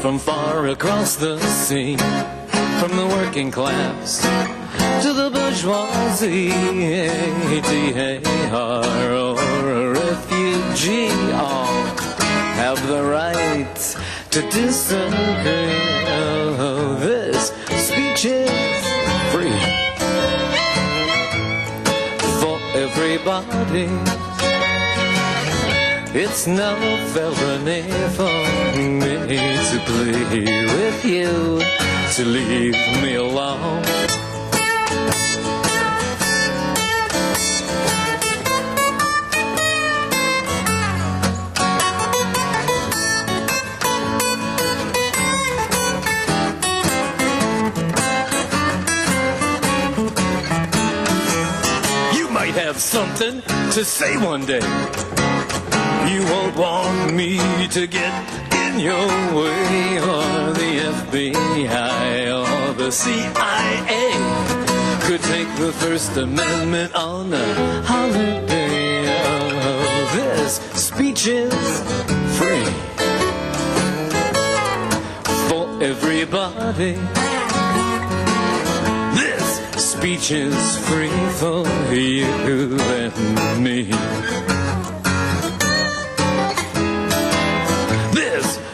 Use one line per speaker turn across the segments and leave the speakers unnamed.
from far across the sea, from the working class to the bourgeoisie, ATAR or a refugee, all have the right to disagree. Oh, this speech is free for everybody. It's no felony for me to plead with you to leave me alone. You might have something to say one day. You won't want me to get in your way, or the FBI or the CIA could take the First Amendment on a holiday. Oh, this speech is free for everybody. This speech is free for you and me.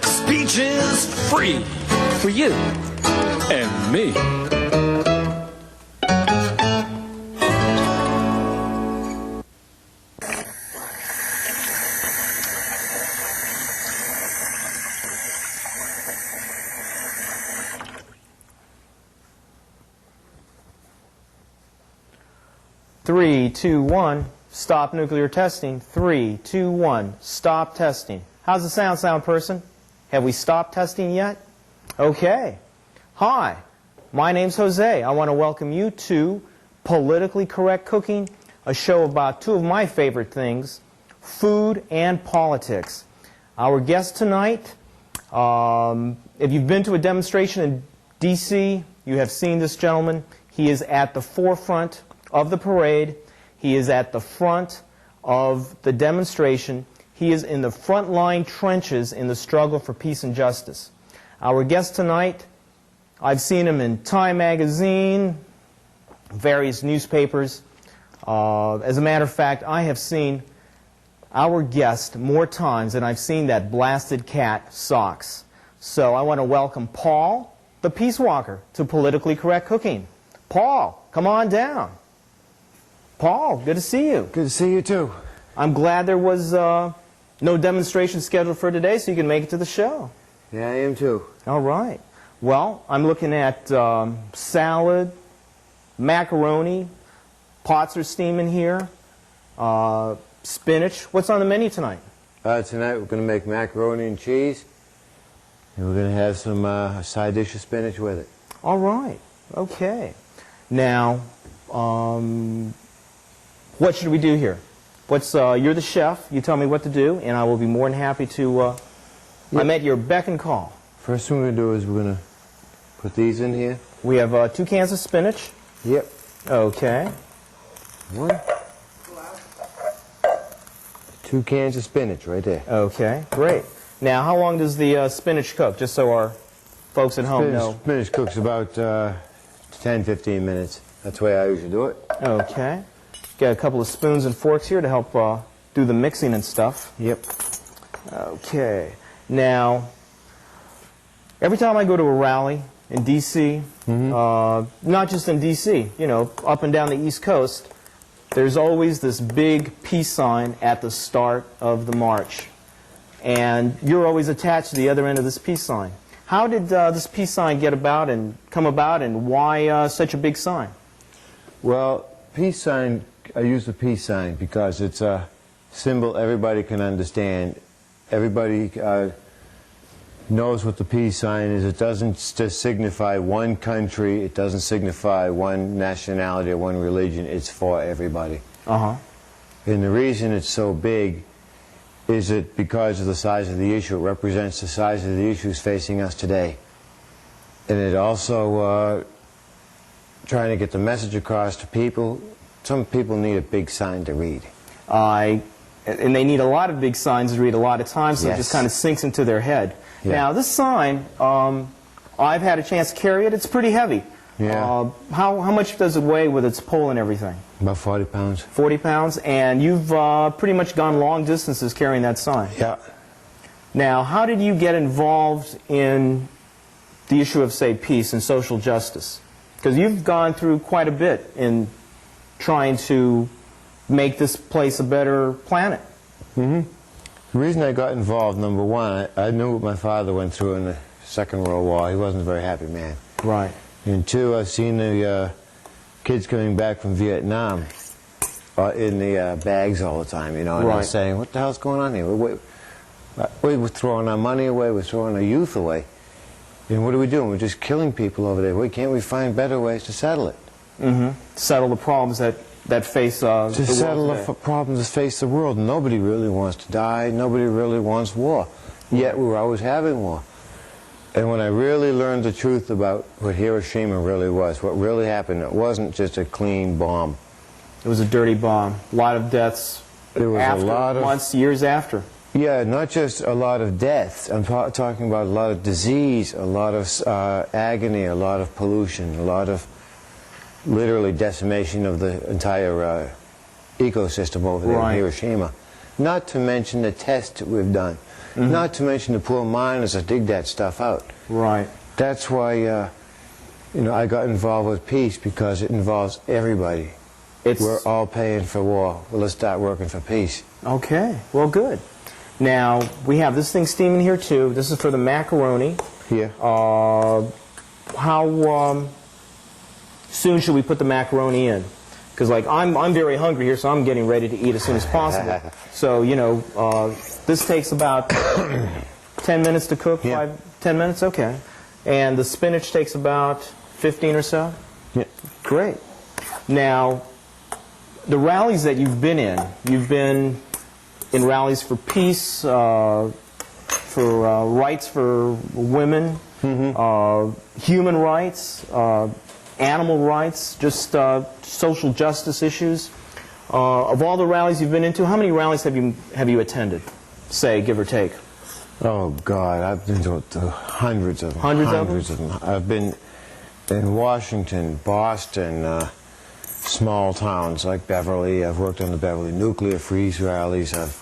Speech is free for you and me.
Three, 2, 1, stop nuclear testing. 3, 2, 1, stop testing. How's the sound person? Have we stopped testing yet? Okay. Hi, my name's Jose. I want to welcome you to Politically Correct Cooking, a show about two of my favorite things, food and politics. Our guest tonight, if you've been to a demonstration in D.C., you have seen this gentleman. He is at the forefront of the parade. He is at the front of the demonstration. He is in the front line trenches in the struggle for peace and justice. Our guest tonight, I've seen him in Time magazine, various newspapers. As a matter of fact, I have seen our guest more times than I've seen that blasted cat Socks. So I want to welcome Paul, the Peace Walker, to Politically Correct Cooking. Paul, come on down. Paul, good to see you.
Good to see you too.
I'm glad there was no demonstration scheduled for today, so you can make it to the show.
Yeah, I am too.
All right. Well, I'm looking at salad, macaroni, pots are steaming here, spinach. What's on the menu tonight?
Tonight we're going to make macaroni and cheese, and we're going to have some side dish of spinach with it.
All right. Okay. Now, what should we do here? You're the chef. You tell me what to do, and I will be more than happy to. I'm at your beck and call.
First thing we're going to do is we're going to put these in here.
We have 2 cans of spinach.
Yep.
Okay.
1. 2 cans of spinach right there.
Okay, great. Now, how long does the spinach cook, just so our folks at home know?
Spinach cooks about 10-15 minutes. That's the way I usually do it.
Okay. Got a couple of spoons and forks here to help do the mixing and stuff.
Yep.
Okay. Now, every time I go to a rally in D.C., not just in D.C., you know, up and down the East Coast, there's always this big peace sign at the start of the march. And you're always attached to the other end of this peace sign. How did this peace sign come about, and why such a big sign?
Well, peace sign, I use the peace sign because it's a symbol everybody can understand. Everybody knows what the peace sign is. It doesn't just signify one country. It doesn't signify one nationality or one religion. It's for everybody.
Uh-huh.
And the reason it's so big is it because of the size of the issue. It represents the size of the issues facing us today. And it also trying to get the message across to people. Some people need a big sign to read.
I and they need a lot of big signs to read a lot of times, so it
Yes.
just kind of sinks into their head.
Yeah.
Now, this sign, I've had a chance to carry it. It's pretty heavy.
Yeah.
How much does it weigh with its pole and everything?
About 40 pounds.
40 pounds, and you've pretty much gone long distances carrying that sign.
Yeah.
Now, how did you get involved in the issue of, say, peace and social justice? Because you've gone through quite a bit in trying to make this place a better planet.
The reason I got involved, number one, I knew what my father went through in the Second World War. He wasn't a very happy man.
Right.
And two, I've seen the kids coming back from Vietnam in the bags all the time, you know, and I
Right.
was saying, what the hell's going on here? We're throwing our money away, we're throwing our youth away. And what are we doing? We're just killing people over there. Why can't we find better ways to settle it?
Settle the problems that face the world
To settle
today.
the problems that face the world. Nobody really wants to die. Nobody really wants war. Yet we're always having war. And when I really learned the truth about what Hiroshima really was, what really happened, it wasn't just a clean bomb.
It was a dirty bomb. A lot of deaths.
There was
after,
a lot of...
months, years after.
Yeah, not just a lot of deaths. I'm talking about a lot of disease, a lot of agony, a lot of pollution, a lot of literally decimation of the entire ecosystem over there
Right.
in Hiroshima. Not to mention the tests that we've done. Not to mention the poor miners that dig that stuff out.
Right.
That's why, I got involved with peace, because it involves everybody. We're all paying for war. Well, let's start working for peace.
Okay. Well, good. Now, we have this thing steaming here, too. This is for the macaroni.
Here.
How soon should we put the macaroni in? Because, like, I'm very hungry here, so I'm getting ready to eat as soon as possible. So, this takes about 10 minutes to cook,
Yeah.
10 minutes? Okay. And the spinach takes about 15 or so?
Yeah.
Great. Now, the rallies that you've been in in rallies for peace, for rights for women, human rights, animal rights, just social justice issues. Of all the rallies you've been into, how many rallies have you attended, say, give or take?
Oh, God, I've been to hundreds of them.
Hundreds of them?
I've been in Washington, Boston, small towns like Beverly. I've worked on the Beverly nuclear freeze rallies. I've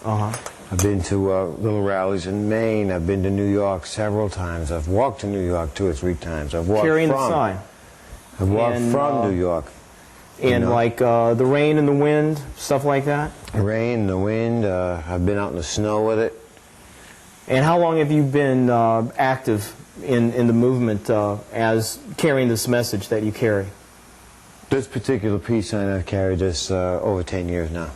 been to little rallies in Maine. I've been to New York several times. I've walked to New York 2 or 3 times. I've walked
Carrying
from.
the sign.
I've walked
And,
from New York.
And
know.
like the rain and the wind, stuff like that?
The rain, the wind. I've been out in the snow with it.
And how long have you been active in the movement as carrying this message that you carry?
This particular peace sign, I've carried this over 10 years now.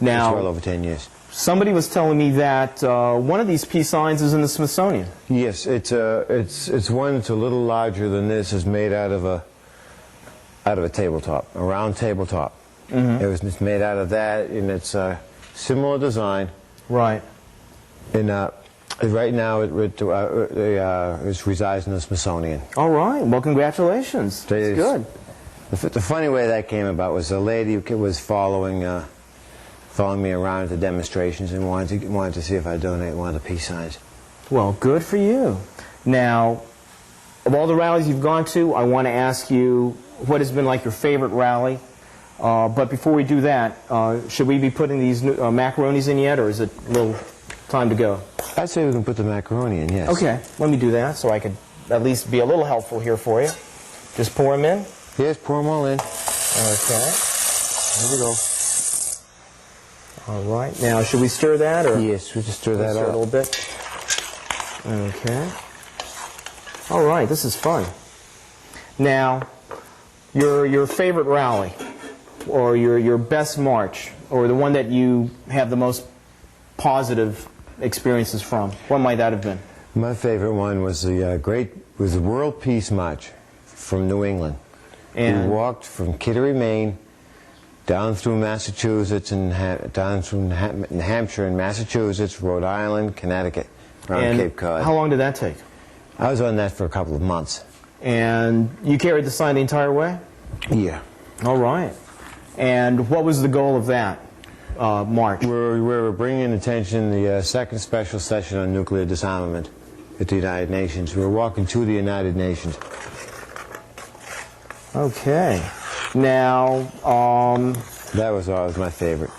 Now,
It's well over 10 years.
somebody was telling me that one of these peace signs is in the Smithsonian.
Yes, it's one that's a little larger than this. It's made out of a tabletop, a round tabletop. It's made out of that, and it's a similar design.
Right.
And right now, it resides in the Smithsonian.
All right. Well, congratulations. That's
There's-
good.
The funny way that came about was a lady who was following me around at the demonstrations and wanted to see if I'd donate one of the peace signs.
Well, good for you. Now, of all the rallies you've gone to, I want to ask you what has been like your favorite rally. But before we do that, should we be putting these macaronis in yet, or is it a little time to go?
I'd say we can put the macaroni in, yes.
Okay, let me do that so I could at least be a little helpful here for you. Just pour them in.
Yes, pour them all in.
Okay.
Here we go.
All right. Now, should we stir that, or
Yes, we just stir that
stir it a
up.
little bit? Okay. All right. This is fun. Now, your favorite rally, or your best march, or the one that you have the most positive experiences from. What might that have been?
My favorite one was the World Peace March from New England.
And
we walked from Kittery, Maine, down through Massachusetts and down through New Hampshire and Massachusetts, Rhode Island, Connecticut, around Cape Cod.
How long did that take?
I was on that for a couple of months.
And you carried the sign the entire way?
Yeah.
All right. And what was the goal of that? march?
We're bringing attention the second special session on nuclear disarmament at the United Nations. We're walking to the United Nations.
Okay. Now,
That was always my favorite.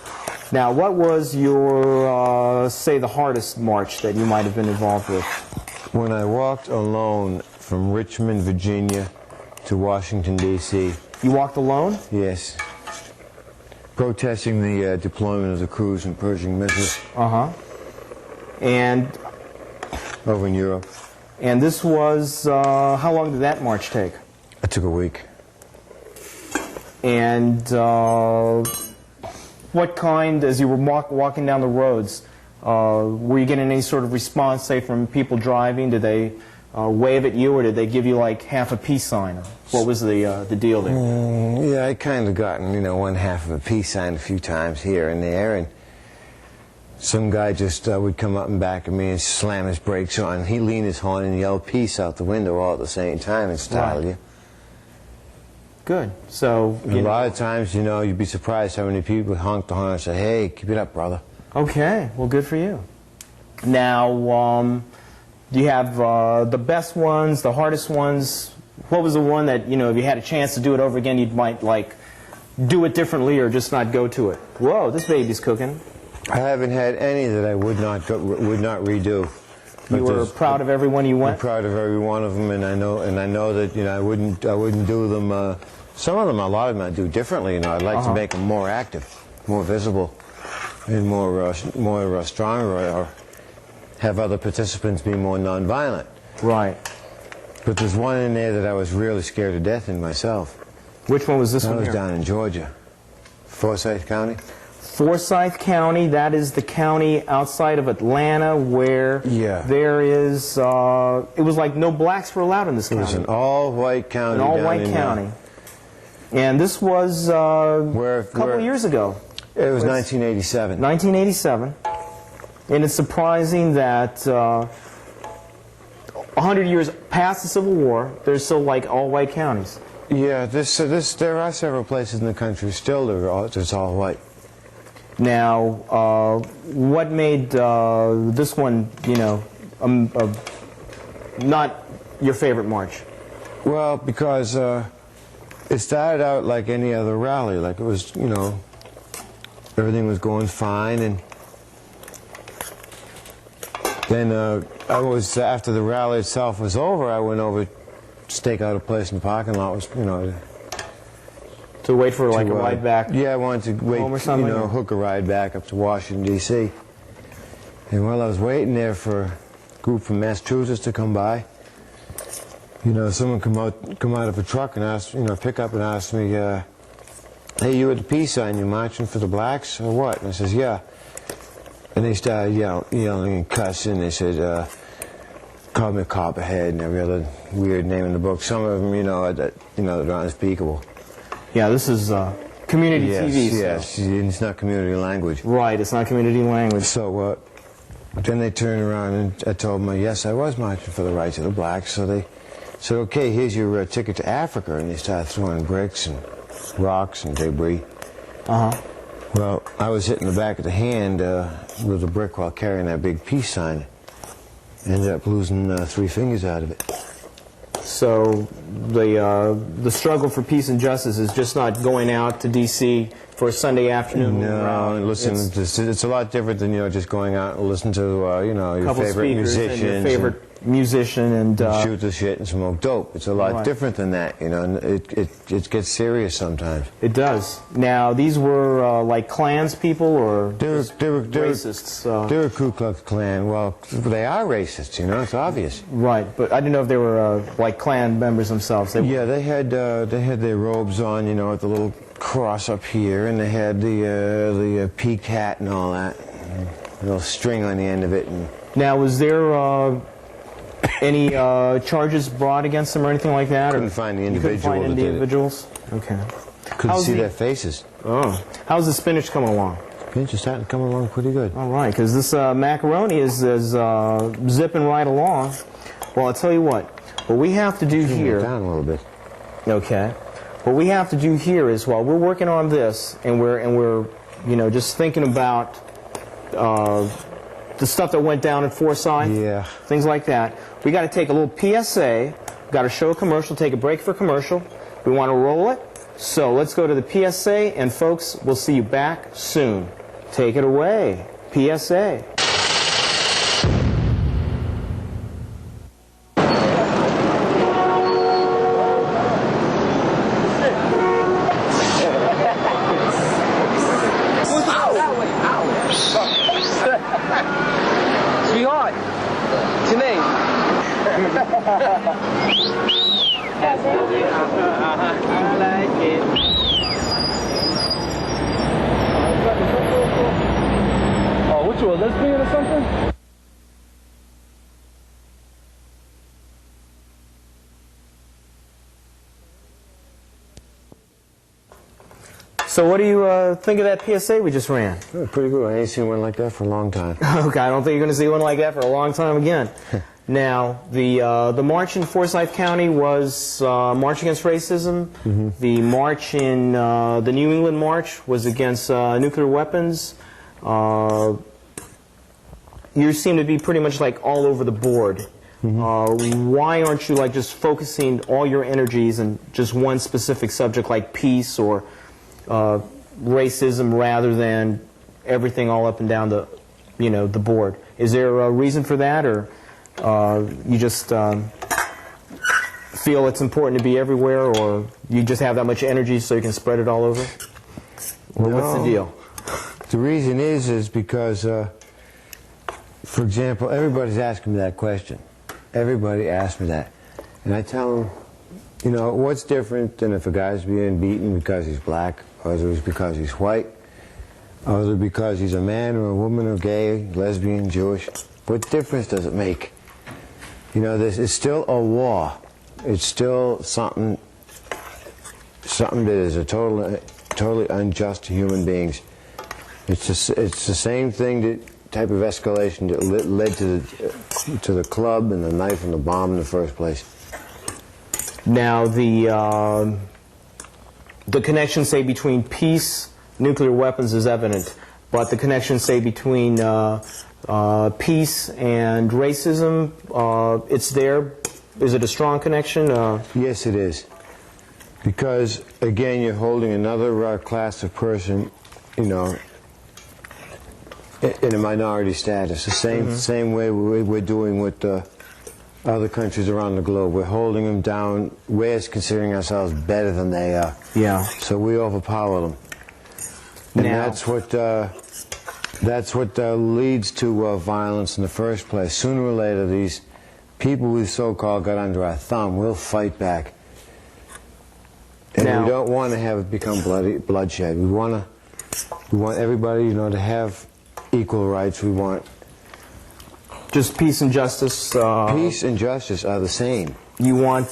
now, what was your, say, the hardest march that you might have been involved with?
When I walked alone from Richmond, Virginia to Washington, D.C.
You walked alone?
Yes. Protesting the deployment of the cruise and Pershing missiles
Uh-huh. And
over in Europe.
this was, how long did that march take?
It took a week.
And what kind, as you were walking down the roads, were you getting any sort of response, say, from people driving? Did they wave at you, or did they give you like half a peace sign? What was the deal there?
Yeah, I kind of gotten, one half of a peace sign a few times here and there, and some guy just would come up and back at me and slam his brakes on. He'd lean his horn and yell peace out the window all at the same time and startle you.
Good. So
A lot of times, you'd be surprised how many people honk the horn and say, hey, keep it up, brother.
okay. Well, good for you. Now, do you have the best ones, the hardest ones? What was the one that if you had a chance to do it over again, you might like do it differently or just not go to it? Whoa, this baby's cooking.
I haven't had any that I would not redo.
You were proud of every one you
I'm
went?
proud of every one of them, and I know that I wouldn't do them. Some of them, a lot of them, I do differently. I'd like to make them more active, more visible, and more stronger, or have other participants be more nonviolent.
Right.
But there's one in there that I was really scared to death in myself.
Which one was this
That
one
was
here?
down in Georgia, Forsyth County.
Forsyth County, that is the county outside of Atlanta where there is, it was like no blacks were allowed in this
It
county.
was an all-white county.
An all-white county. And this was a couple of years ago.
It was 1987.
1987. And it's surprising that 100 years past the Civil War, there's still like all-white counties.
Yeah, there are several places in the country still it's all white.
Now, what made this one, not your favorite march?
Well, because it started out like any other rally, like it was, everything was going fine, and then after the rally itself was over, I went over to stake out a place in the parking lot,
to wait for like a ride back.
Yeah, I wanted to wait,
home or something,
hook a ride back up to Washington, D.C. And while I was waiting there for a group from Massachusetts to come by, someone come out of a truck and asked, pick up and asked me, hey, you at the peace sign, you marching for the blacks or what? And I says, yeah. And they started yelling and cussing. They said, called me a copperhead and every other weird name in the book. Some of them, they're unspeakable.
Yeah, this is community TV.
Yes, it's not community language.
Right, it's not community language.
So then they turned around and I told them, yes, I was marching for the rights of the blacks. So they said, okay, here's your ticket to Africa. And they started throwing bricks and rocks and debris.
Uh-huh.
Well, I was hitting the back of the hand with a brick while carrying that big peace sign. Ended up losing 3 fingers out of it.
So the struggle for peace and justice is just not going out to D.C. for a Sunday afternoon.
No, and listen, it's a lot different than just going out and listen to your favorite musicians.
Your favorite musician and
shoot the shit and smoke dope. It's a lot different than that, and it gets serious sometimes.
It does. Now, these were like Klans people or
they were
racists?
They were Ku Klux Klan. Well, they are racists, it's obvious.
Right, but I didn't know if they were like Klan members themselves.
They had their robes on, with the little cross up here, and they had the peaked hat and all that, and a little string on the end of it. And
now, was there any charges brought against them or anything like that?
Couldn't find the individual.
You couldn't find individuals? Okay.
Couldn't see their faces.
Oh. How's the spinach coming along?
Spinach is starting to come along pretty good.
All right, because this macaroni is zipping right along. Well, I'll tell you what we have to do here...
down a little bit.
Okay. What we have to do here is, while we're working on this, and we're You know, just thinking about the stuff that went down at Forsyth,
Yeah.
things like that. We got to take a little PSA, got to show a commercial, take a break for commercial. We want to roll it. So let's go to the PSA, and folks, we'll see you back soon. Take it away, PSA.
Sweetheart, what's your name?
I like it.
Oh, what you, a lesbian or something?
So what do you think of that PSA we just ran?
Oh, pretty good. I ain't seen one like that for a long time.
Okay, I don't think you're going to see one like that for a long time again. Now, the march in Forsyth County was March Against Racism.
Mm-hmm.
The march in the New England March was against nuclear weapons. You seem to be pretty much like all over the board.
Mm-hmm.
Why aren't you like just focusing all your energies in just one specific subject like peace or racism rather than everything all up and down the, you know, the board? Is there a reason for that, or you just feel it's important to be everywhere, or you just have that much energy so you can spread it all over? Or what's the deal?
The reason is because, for example, everybody's asking me that question. Everybody asks me that. And I tell them, you know, what's different than if a guy's being beaten because he's black, or is it because he's white, or is it because he's a man or a woman or gay, lesbian, Jewish? What difference does it make? You know, this is still a war. It's still something that is a totally unjust to human beings. It's the same thing, that type of escalation that led to the club and the knife and the bomb in the first place.
Now, the connection, say, between peace, nuclear weapons is evident, but the connection, say, between peace and racism, it's there. Is it a strong connection?
Yes, it is. Because, again, you're holding another class of person, you know, in a minority status. The same way we're doing with other countries around the globe. We're holding them down. We're considering ourselves better than they are.
Yeah.
So we overpower them. And
Now,
that's what leads to violence in the first place. Sooner or later, these people we so-called got under our thumb. We'll fight back. And
now,
we don't want to have it become bloodshed. We want everybody, you know, to have equal rights. We want
just peace and justice.
peace and justice are the same.
You want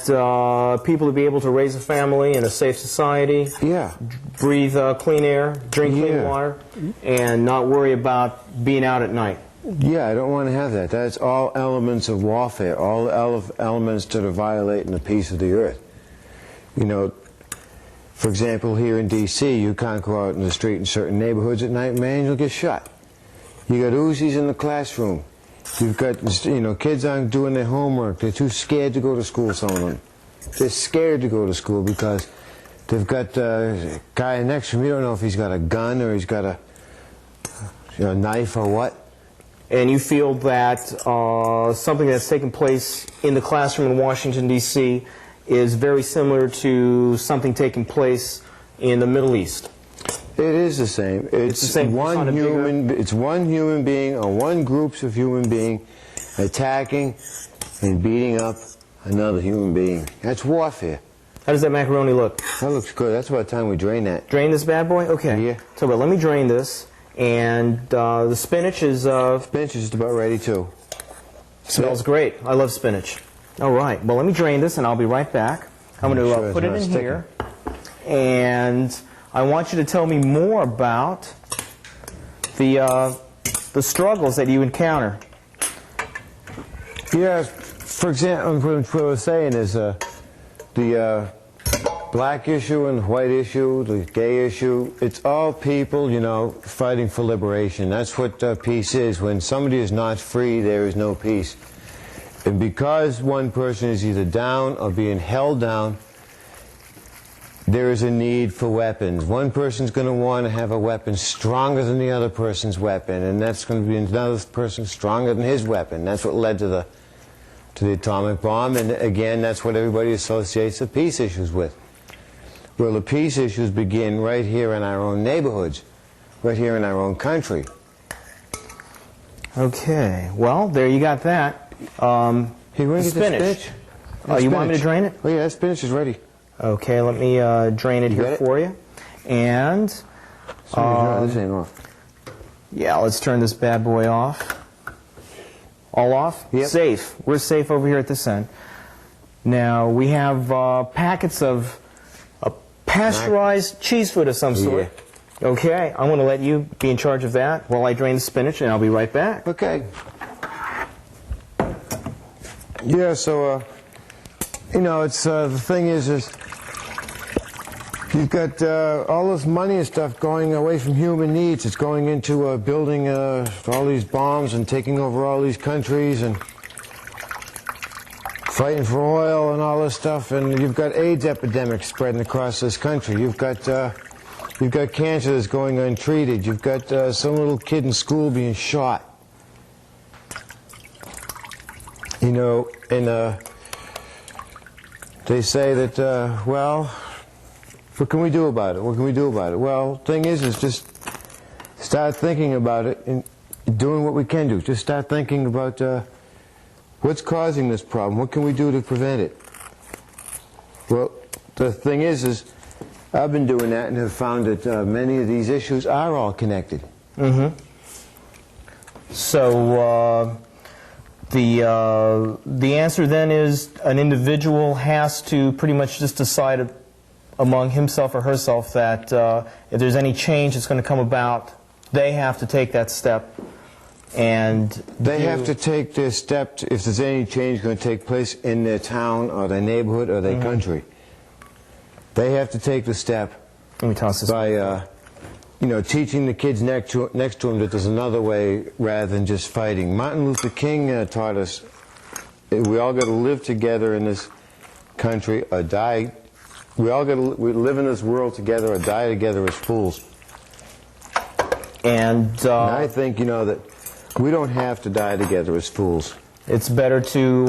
people to be able to raise a family in a safe society,
Yeah.
breathe clean air, drink clean
Yeah.
water, and not worry about being out at night.
Yeah, I don't want to have that. That's all elements of warfare, all elements that are violating the peace of the earth. You know, for example, here in D.C., you can't go out in the street in certain neighborhoods at night, man, you'll get shot. You got Uzis in the classroom. You've got, you know, kids aren't doing their homework. They're too scared to go to school, some of them. They're scared to go to school because they've got a guy next to them. You don't know if he's got a gun or he's got a knife or what.
And you feel that something that's taken place in the classroom in Washington, D.C. is very similar to something taking place in the Middle East.
It is the same. It's
the same.
It's one human being or one group of human being attacking and beating up another human being. That's warfare.
How does that macaroni look?
That looks good. That's about time we drain that.
Drain this bad boy? Okay.
Yeah.
So, but let me drain this. And the spinach is...
Spinach is just about ready too.
smells great. I love spinach. All right. Well, let me drain this, and I'll be right back. I'm going to put it in here. And I want you to tell me more about the struggles that you encounter.
Yeah, for example, what I was saying is black issue and the white issue, the gay issue, it's all people, you know, fighting for liberation. That's what peace is. When somebody is not free, there is no peace. And because one person is either down or being held down, there is a need for weapons. One person's going to want to have a weapon stronger than the other person's weapon, and that's going to be another person stronger than his weapon. That's what led to the atomic bomb, and again, that's what everybody associates the peace issues with. Well, the peace issues begin right here in our own neighborhoods, right here in our own country.
Okay, well, there you got that.
Hey, want to get the
spinach. Oh, you want me to drain it?
Oh, yeah, that spinach is ready.
Okay, let me drain it here for you. And
this ain't off.
yeah, let's turn this bad boy off. All off?
Yep.
Safe. We're safe over here at this end. Now, we have packets of pasteurized cheese food of some sort.
Yeah.
Okay, I'm going to let you be in charge of that while I drain the spinach, and I'll be right back.
Okay. Yeah, so, you know, it's the thing is you've got all this money and stuff going away from human needs. It's going into building all these bombs and taking over all these countries and fighting for oil and all this stuff. And you've got AIDS epidemics spreading across this country. You've got cancer that's going untreated. You've got some little kid in school being shot. You know, and they say that, well, what can we do about it? What can we do about it? Well, thing is just start thinking about it and doing what we can do. Just start thinking about what's causing this problem. What can we do to prevent it? Well, the thing is I've been doing that and have found that many of these issues are all connected.
Mm-hmm. So the answer then is an individual has to pretty much just decide among himself or herself that if there's any change that's going to come about, they have to take that step. And
they have to take their step if there's any change going to take place in their town or their neighborhood or their country. They have to take the step
let me toss this
by you know, teaching the kids next to them that there's another way rather than just fighting. Martin Luther King taught us we all got to live together in this country or die. We all got to live in this world together or die together as fools.
And
I think, you know, that we don't have to die together as fools.
It's better to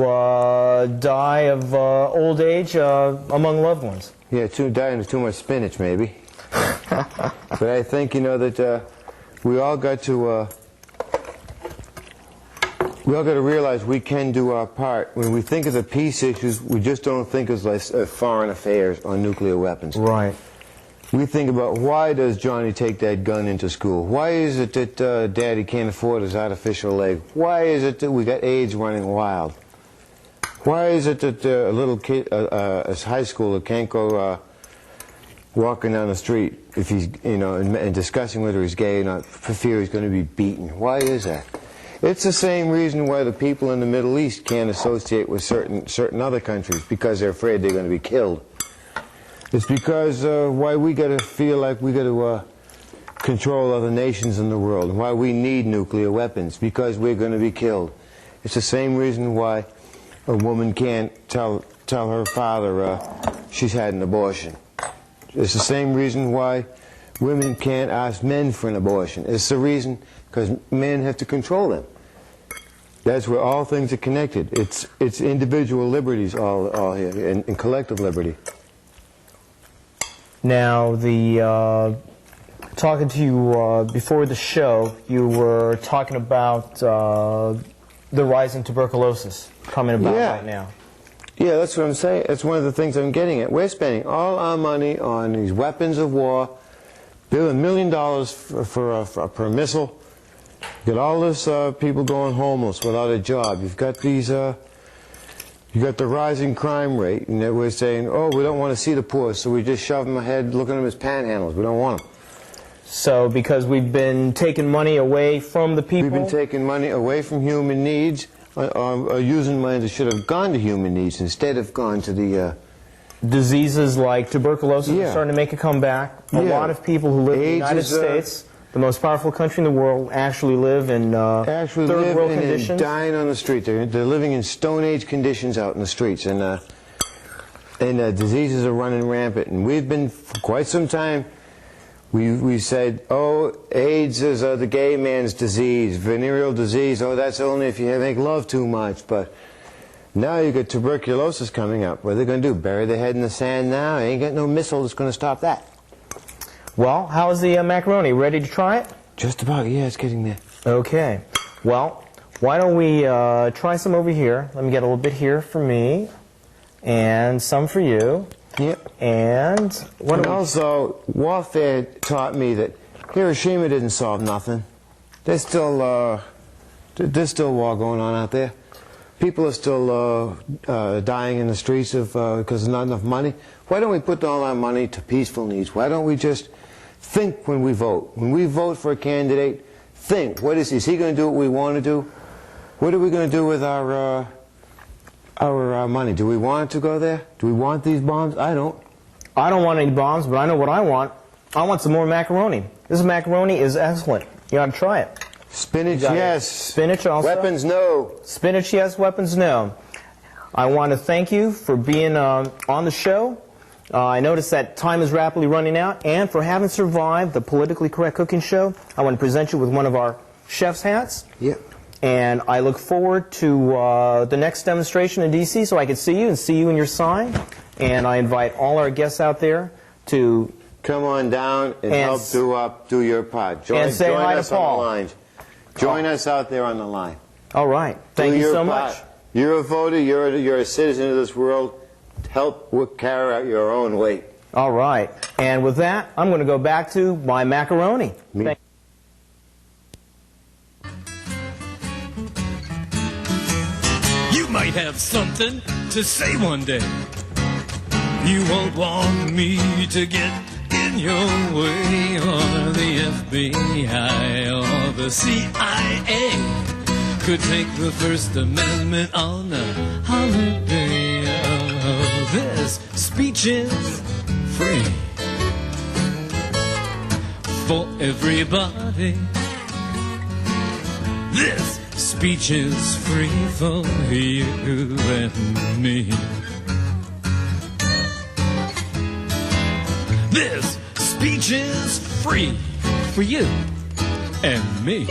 die of old age among loved ones.
Yeah, dying of too much spinach, maybe. But I think, you know, that we all got to realize we can do our part. When we think of the peace issues, we just don't think of like foreign affairs or nuclear weapons.
Right.
We think about why does Johnny take that gun into school? Why is it that Daddy can't afford his artificial leg? Why is it that we got AIDS running wild? Why is it that a little kid, a high schooler, can't go walking down the street if he's, you know, and discussing whether he's gay or not for fear he's going to be beaten? Why is that? It's the same reason why the people in the Middle East can't associate with certain other countries, because they're afraid they're going to be killed. It's because why we got to feel like we got to control other nations in the world, and why we need nuclear weapons, because we're going to be killed. It's the same reason why a woman can't tell her father she's had an abortion. It's the same reason why women can't ask men for an abortion. It's the reason because men have to control them. That's where all things are connected. It's individual liberties all here, and collective liberty.
Now, talking to you before the show, you were talking about the rising tuberculosis coming about right now.
Yeah, that's what I'm saying. That's one of the things I'm getting at. We're spending all our money on these weapons of war, $1 million per missile. You got all this people going homeless without a job. You've got these. You got the rising crime rate, and we're saying, oh, we don't want to see the poor, so we just shove them ahead, looking at them as panhandlers. We don't want them.
So because we've been taking money away from the people?
We've been taking money away from human needs, or using money that should have gone to human needs instead of gone to the
diseases like tuberculosis are
Yeah.
starting to make a comeback. A
Yeah.
lot of people who live in the
AIDS
United
is,
States, the most powerful country in the world, actually live in
Actually
third world
living
conditions.
and dying on the street. They're living in Stone Age conditions out in the streets, and diseases are running rampant. And we've been for quite some time. We said, oh, AIDS is the gay man's disease, venereal disease. Oh, that's only if you make love too much. But now you got tuberculosis coming up. What are they going to do? Bury their head in the sand now? Ain't got no missile that's going to stop that.
Well, how's the macaroni? Ready to try it?
Just about, yeah, it's getting there.
Okay. Well, why don't we try some over here? Let me get a little bit here for me, and some for you.
Yep.
And what
And
do we-
also, warfare taught me that Hiroshima didn't solve nothing. There's still war going on out there. People are still dying in the streets because there's not enough money. Why don't we put all our money to peaceful needs? Why don't we just think when we vote? When we vote for a candidate, think. Is he going to do what we want to do? What are we going to do with our money? Do we want it to go there? Do we want these bombs? I don't.
I don't want any bombs, but I know what I want. I want some more macaroni. This macaroni is excellent. You ought to try it.
Spinach,
got it.
yes.
Spinach also?
Weapons, no.
Spinach, yes. Weapons, no. I want to thank you for being on the show. I noticed that time is rapidly running out, and for having survived the Politically Correct Cooking Show, I want to present you with one of our chef's hats.
Yep.
And I look forward to the next demonstration in D.C. so I can see you and see you in your sign. And I invite all our guests out there to
Come on down and help do your part.
and say hi to
us on
Paul.
the line. Join us out there on the line.
All right. Thank
Do
you
your
so
part.
much.
You're a voter. You're a citizen of this world. Help carry out your own weight.
All right. And with that, I'm going to go back to my macaroni. Thank-
You might have something to say one day. You won't want me to get in your way, or the FBI or the CIA could take the First Amendment on a holiday. Oh, this speech is free for everybody. This speech is free for you and me. This speech is free for you and me.